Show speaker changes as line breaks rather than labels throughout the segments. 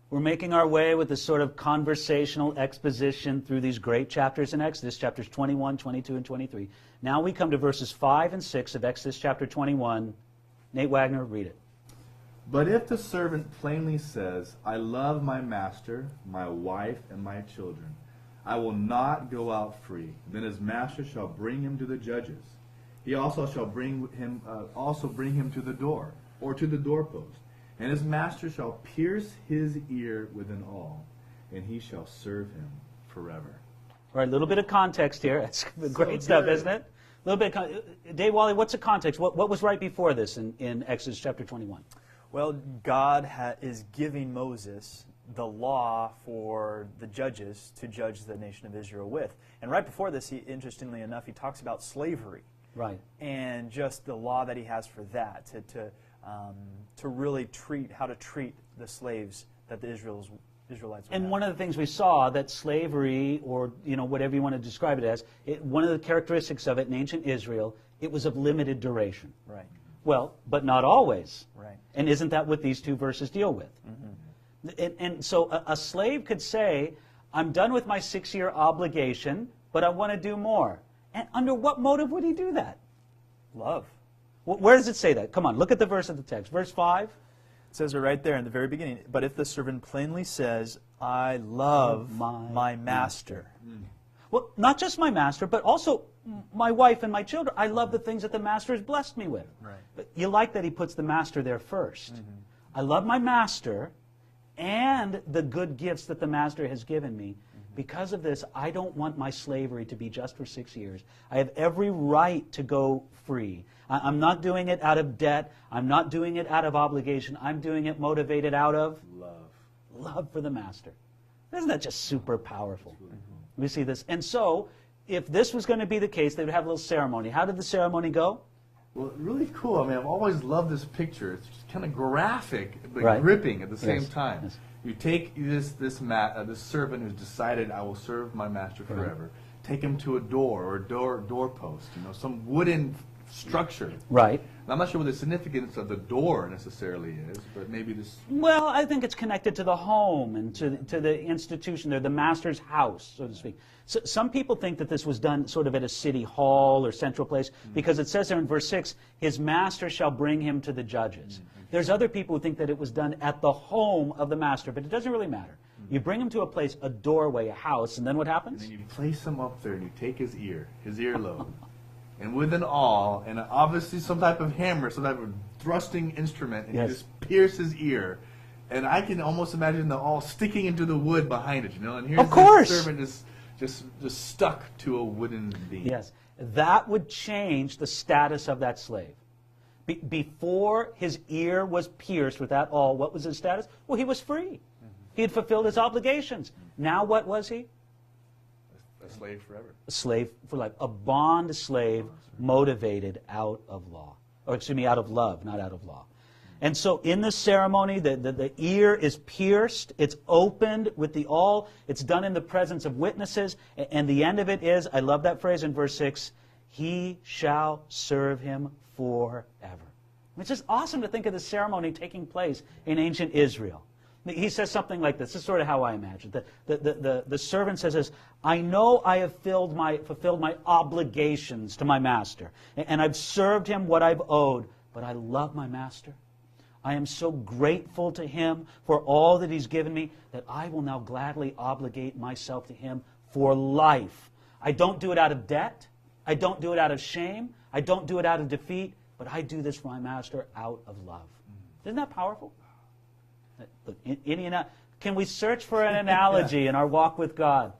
We're making our way with this sort of conversational exposition through these great chapters in Exodus, chapters 21, 22, and 23. Now we come to verses 5 and 6 of Exodus chapter 21. Nate Wagner, read it.
But if the servant plainly says, I love my master, my wife, and my children, I will not go out free, then his master shall bring him to the judges. He also shall bring him to the door, or to the doorpost. And his master shall pierce his ear with an awl, and he shall serve him forever.
All right, a little bit of context here. It's great stuff, isn't it? A little bit. Dave Wally, what's the context? What was right before this in Exodus chapter 21?
Well, God is giving Moses the law for the judges to judge the nation of Israel with. And right before this, interestingly enough, he talks about slavery.
Right.
And just the law that he has for that, to really treat the slaves that the Israelites would
And
have.
one of the things we saw that slavery, or whatever you want to describe it as, one of the characteristics of it in ancient Israel, it was of limited duration.
Right.
Well, but not always.
Right.
And isn't that what these two verses deal with? Mm-hmm. And so a slave could say, I'm done with my 6-year obligation, but I want to do more. And under what motive would he do that?
Love.
Where does it say that? Come on, look at the verse of the text. Verse 5.
It says it right there in the very beginning. But if the servant plainly says, I love my master.
Well, not just my master, but also my wife and my children. I love the things that the master has blessed me with.
Right.
But you like that he puts the master there first. I love my master and the good gifts that the master has given me. Because of this, I don't want my slavery to be just for 6 years. I have every right to go free. I'm not doing it out of debt. I'm not doing it out of obligation. I'm doing it motivated out of love for the master. Isn't that just super powerful? We see this. And so, if this was going to be the case, they would have a little ceremony. How did the ceremony go?
Well, really cool. I mean, I've always loved this picture. It's just kind of graphic, but
Right.
gripping at the same
Yes.
time.
Yes.
You take this servant who's decided, I will serve my master forever. Take him to a door or a doorpost, some wooden structure.
Right.
And I'm not sure what the significance of the door necessarily is, but maybe this.
Well, I think it's connected to the home and to the institution there, the master's house, so to speak. So, some people think that this was done sort of at a city hall or central place, because it says there in verse 6, his master shall bring him to the judges. There's other people who think that it was done at the home of the master, but it doesn't really matter. You bring him to a place, a doorway, a house, and then what happens?
And then you place him up there and you take his earlobe. And with an awl, and obviously some type of hammer, some type of thrusting instrument, and you just pierce his ear. And I can almost imagine the awl sticking into the wood behind it, And here's
Of course.
the servant just stuck to a wooden beam.
Yes. That would change the status of that slave. Before his ear was pierced with that awl, what was his status? Well, he was free. He had fulfilled his obligations. Now what was he?
A slave forever.
A slave for life. A bond slave motivated out of law. Or excuse me, out of love, not out of law. And so in this ceremony, the ear is pierced, it's opened with the awl, it's done in the presence of witnesses, and the end of it is, I love that phrase in verse 6, he shall serve him forever. It's just awesome to think of the ceremony taking place in ancient Israel. He says something like this. This is sort of how I imagine it. The servant says this, I know I have fulfilled my obligations to my master, and I've served him what I've owed, but I love my master. I am so grateful to him for all that he's given me that I will now gladly obligate myself to him for life. I don't do it out of debt. I don't do it out of shame. I don't do it out of defeat. But I do this for my master out of love. Isn't that powerful? Look, can we search for an analogy in our walk with God?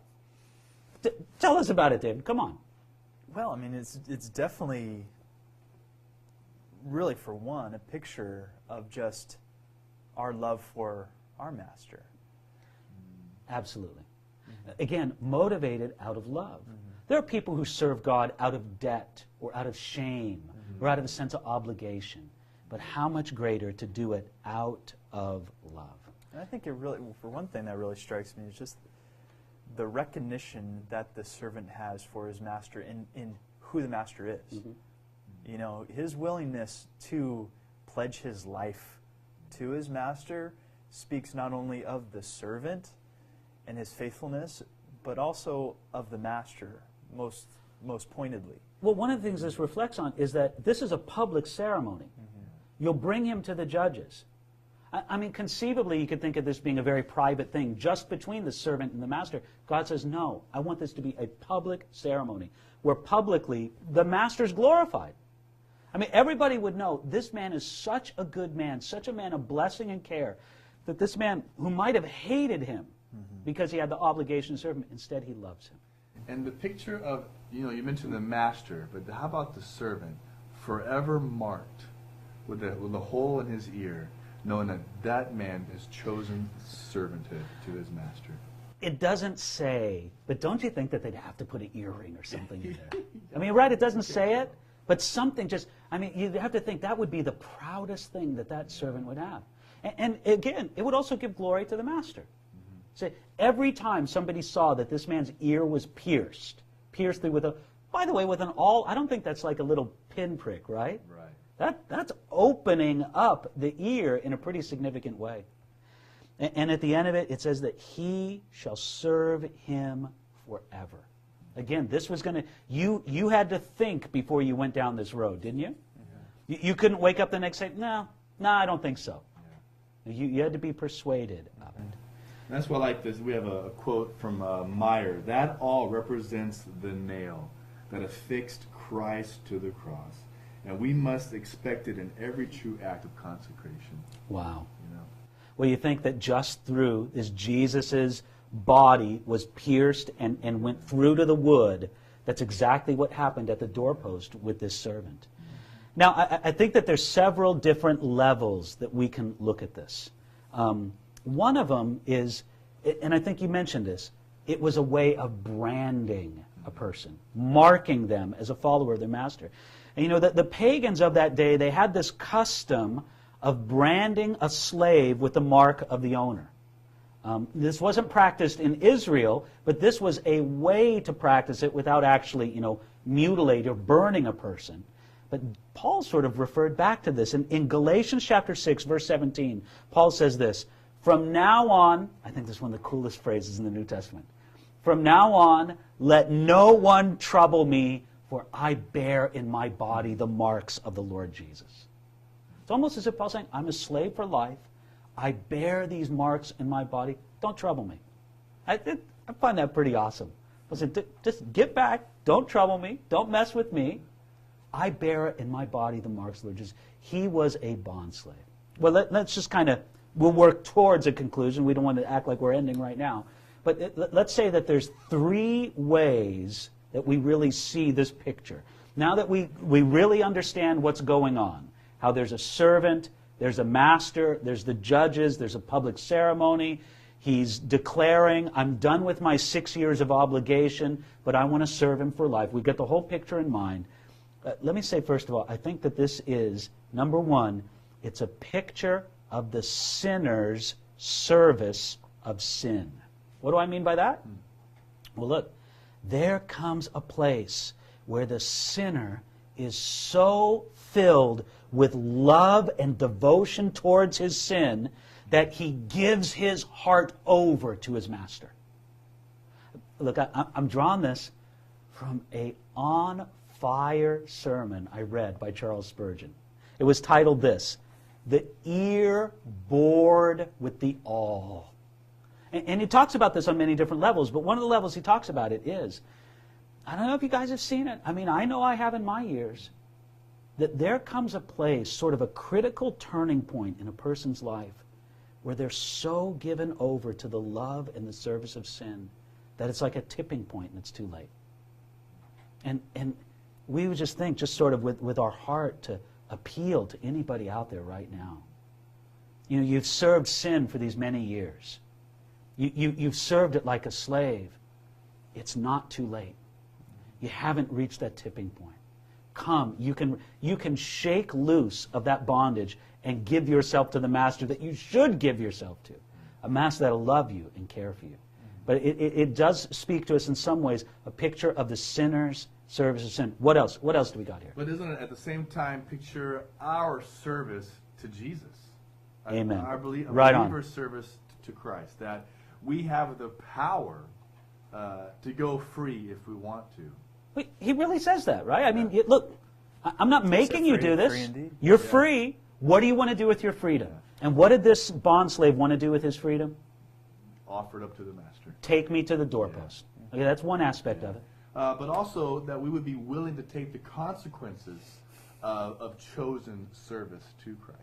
Tell us about it, David. Come on.
Well, I mean, it's definitely, really for one, a picture of just our love for our master.
Absolutely. Again, motivated out of love. There are people who serve God out of debt or out of shame or out of a sense of obligation. But how much greater to do it out of love.
And I think it really, for one thing that really strikes me is just the recognition that the servant has for his master in who the master is. You know, his willingness to pledge his life to his master speaks not only of the servant and his faithfulness, but also of the master, most pointedly.
Well, one of the things this reflects on is that this is a public ceremony. You'll bring him to the judges. I mean, conceivably, you could think of this being a very private thing, just between the servant and the master. God says, no, I want this to be a public ceremony, where publicly the master's glorified. I mean, everybody would know this man is such a good man, such a man of blessing and care, that this man who might have hated him because he had the obligation to serve him, instead he loves him.
And the picture of, you mentioned the master, but how about the servant? Forever marked with a hole in his ear, knowing that that man has chosen servanthood to his master.
It doesn't say, but don't you think that they'd have to put an earring or something in there? I mean, right, it doesn't say it, but something just, I mean, you have to think that would be the proudest thing that servant would have. And again, it would also give glory to the master. So every time somebody saw that this man's ear was pierced through with by the way, with an awl, I don't think that's like a little pinprick, right?
Right.
That's opening up the ear in a pretty significant way. And at the end of it, it says that he shall serve him forever. Again, this was going to, you had to think before you went down this road, didn't you? Yeah. You couldn't wake up the next day, no, I don't think so. Yeah. You had to be persuaded of it.
And that's why I like this. We have a quote from Meyer. That all represents the nail that affixed Christ to the cross. And we must expect it in every true act of consecration.
Wow. Well, you think that just through this Jesus' body was pierced and went through to the wood. That's exactly what happened at the doorpost with this servant. Now, I think that there's several different levels that we can look at this. One of them is, and I think you mentioned this, it was a way of branding a person, marking them as a follower of their master. And the pagans of that day, they had this custom of branding a slave with the mark of the owner. This wasn't practiced in Israel, but this was a way to practice it without actually, mutilating or burning a person. But Paul sort of referred back to this. In Galatians chapter 6, verse 17, Paul says this, from now on, I think this is one of the coolest phrases in the New Testament, from now on, let no one trouble me, for I bear in my body the marks of the Lord Jesus. It's almost as if Paul's saying, I'm a slave for life. I bear these marks in my body. Don't trouble me. I find that pretty awesome. Paul said, just get back. Don't trouble me. Don't mess with me. I bear in my body the marks of the Lord Jesus. He was a bondslave. Well, let's just we'll work towards a conclusion. We don't want to act like we're ending right now. But let's say that there's three ways that we really see this picture. Now that we really understand what's going on, how there's a servant, there's a master, there's the judges, there's a public ceremony. He's declaring, I'm done with my 6 years of obligation, but I want to serve him for life. We've got the whole picture in mind. Let me say, first of all, I think that this is, number one, it's a picture of the sinner's service of sin. What do I mean by that? Well, look, there comes a place where the sinner is so filled with love and devotion towards his sin that he gives his heart over to his master. Look, I'm drawing this from a on-fire sermon I read by Charles Spurgeon. It was titled this, The Ear Bored with the All. And he talks about this on many different levels, but one of the levels he talks about it is, I don't know if you guys have seen it. I mean, I know I have in my years, that there comes a place, sort of a critical turning point in a person's life, where they're so given over to the love and the service of sin that it's like a tipping point and it's too late. And we would just think, just sort of with our heart, to appeal to anybody out there right now. You've served sin for these many years. You've served it like a slave. It's not too late. You haven't reached that tipping point. Come, you can shake loose of that bondage and give yourself to the master that you should give yourself to. A master that will love you and care for you. But it does speak to us in some ways, a picture of the sinner's service of sin. What else? What else do we got here?
But isn't it at the same time picture our service to Jesus?
Amen.
Our
Right on.
believer's service to Christ. That we have the power to go free if we want to.
Wait, he really says that, right? I mean, look, I'm not making you
free-
do this.
free indeed.
You're free. What do you want to do with your freedom? And what did this bondslave want to do with his freedom?
Offer it up to the master.
Take me to the doorpost. Okay, that's one aspect of it.
But also that we would be willing to take the consequences of chosen service to Christ.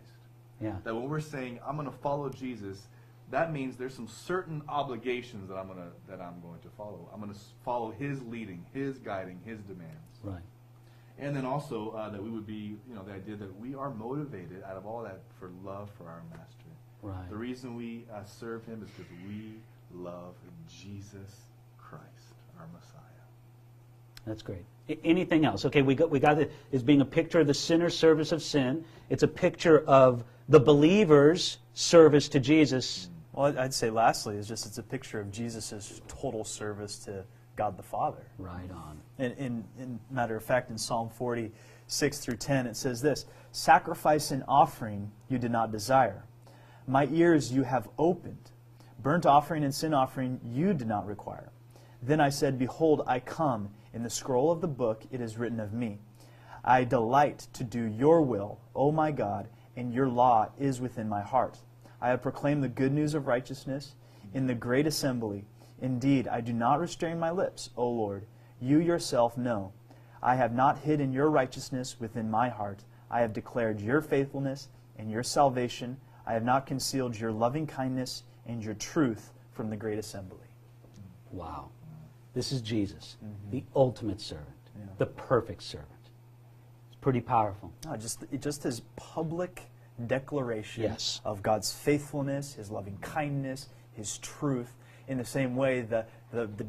Yeah.
That when we're saying I'm going to follow Jesus, that means there's some certain obligations that I'm going to follow. I'm going to follow His leading, His guiding, His demands.
Right.
And then also that we would be, the idea that we are motivated out of all that for love for our master.
Right.
The reason we serve Him is because we love Jesus Christ, our Messiah.
That's great. Anything else? Okay, we got it as being a picture of the sinner's service of sin. It's a picture of the believer's service to Jesus.
Well, I'd say lastly is just it's a picture of Jesus' total service to God the Father.
Right on.
In matter of fact, in Psalm 46 through 10, it says this, "Sacrifice and offering you did not desire. My ears you have opened. Burnt offering and sin offering you did not require. Then I said, Behold, I come. In the scroll of the book it is written of me. I delight to do your will, O my God, and your law is within my heart. I have proclaimed the good news of righteousness in the great assembly. Indeed, I do not restrain my lips, O Lord. You yourself know. I have not hidden your righteousness within my heart. I have declared your faithfulness and your salvation. I have not concealed your loving kindness and your truth from the great assembly."
Wow. This is Jesus, the ultimate servant, the perfect servant. It's pretty powerful.
No, just his public declaration
Yes.
of God's faithfulness, His loving kindness, His truth, in the same way the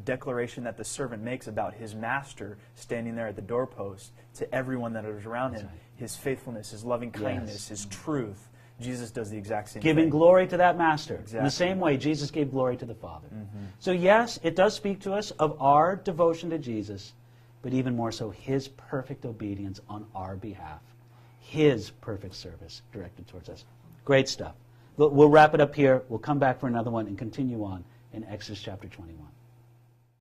declaration that the servant makes about his master standing there at the doorpost to everyone that is around him,
right.
His faithfulness, His loving kindness,
Yes.
His truth. Jesus does the exact same
Giving
thing.
glory to that master. In
Exactly.
the same way Jesus gave glory to the Father. So yes, it does speak to us of our devotion to Jesus, but even more so His perfect obedience on our behalf. His perfect service directed towards us. Great stuff. We'll wrap it up here. We'll come back for another one and continue on in Exodus chapter 21.